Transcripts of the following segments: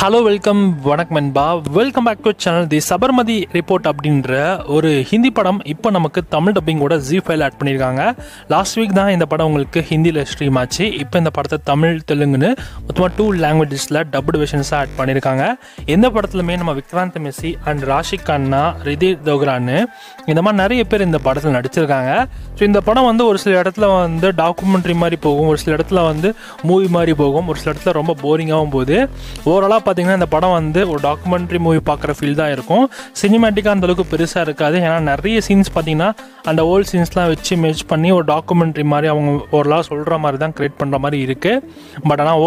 Hello welcome வணக்கம் நண்பா. Welcome back to channel. The Sabarmati report அப்படின்ற ஒரு ஹிந்தி படம் இப்போ நமக்கு தமிழ் டப்பிங்கோட ZEE5 ஆட் பண்ணியிருக்காங்க. லாஸ்ட் வீக் தான் இந்த படம் உங்களுக்கு ஹிந்தியில் ஸ்ட்ரீம் ஆச்சு. இப்போ இந்த படத்தை தமிழ் தெலுங்குன்னு மொத்தமாக 2 லாங்குவேஜஸில் டப்டு வெர்ஷன்ஸாக ஆட் பண்ணியிருக்காங்க. எந்த படத்துலையுமே நம்ம விக்ராந்த் மெஸ்ஸி அண்ட் ராஷிக் கண்ணா, ரிதிக் தோக்ரான்னு இந்த மாதிரி நிறைய பேர் இந்த படத்தில் நடிச்சிருக்காங்க. ஸோ இந்த படம் வந்து ஒரு சில இடத்துல வந்து டாக்குமெண்ட்ரி மாதிரி போகும், ஒரு சில இடத்துல வந்து மூவி மாதிரி போகும், ஒரு சில இடத்துல ரொம்ப போரிங்காகவும் போகுது. ஓவராலாக பார்த்தீங்கன்னா இந்த படம் வந்து ஒரு டாக்குமெண்ட்ரி மூவி பார்க்குற ஃபீல் தான் இருக்கும். சினிமேட்டிக்காக அந்தளவுக்கு பெருசாக இருக்காது. ஏன்னா நிறைய சீன்ஸ் பார்த்தீங்கன்னா அந்த ஓல்டு சீன்ஸ்லாம் வச்சு மேட்ச் பண்ணி ஒரு டாக்குமெண்ட்ரி மாதிரி அவங்க ஓரளவு சொல்கிற மாதிரி தான் க்ரியேட் பண்ணுற மாதிரி இருக்குது. பட் ஆனால்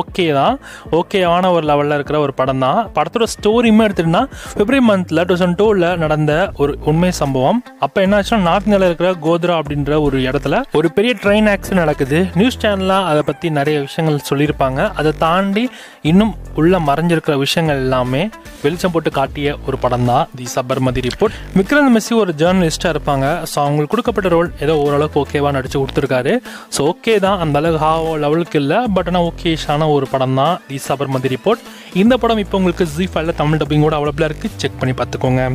ஓகேவான ஒரு லெவலில் இருக்கிற ஒரு படம் தான். படத்தோட ஸ்டோரியுமே எடுத்துகிட்டிங்கன்னா February மந்தில் 2002 நடந்த ஒரு உண்மை சம்பவம். அப்போ என்ன ஆச்சுன்னா நார்த் இந்தியாவில் இருக்கிற கோத்ரா அப்படின்ற ஒரு இடத்துல ஒரு பெரிய ட்ரெயின் ஆக்சிடென்ட் நடக்குது. நியூஸ் சேனல்லாம் அதை பற்றி நிறைய விஷயங்கள் சொல்லியிருப்பாங்க. அதை தாண்டி இன்னும் உள்ள மறைஞ்சிருக்கிற விஷயங்கள் எல்லாமே வெளிச்சம் போட்டு காட்டிய ஒரு படம் தான் தி சபர்மதி ரிப்போர்ட். விக்ராந்த் மெஸ்ஸி ஒரு ஜேர்னலிஸ்டாக இருப்பாங்க. ஸோ அவங்களுக்கு கொடுக்கப்பட்ட ரோல் ஏதோ ஓரளவுக்கு ஓகேவாக நடிச்சு கொடுத்துருக்காரு. ஸோ ஓகே தான், அந்த அளவுக்கு லெவலுக்கு இல்லை, பட் ஆனால் ஓகேஷான ஒரு படம் தான் தி சபர்மதி ரிப்போர்ட். இந்த படம் இப்போ உங்களுக்கு ZEE5 தமிழ் டப்பிங்கோட அவைலபிளாக இருக்குது. செக் பண்ணி பார்த்துக்கோங்க.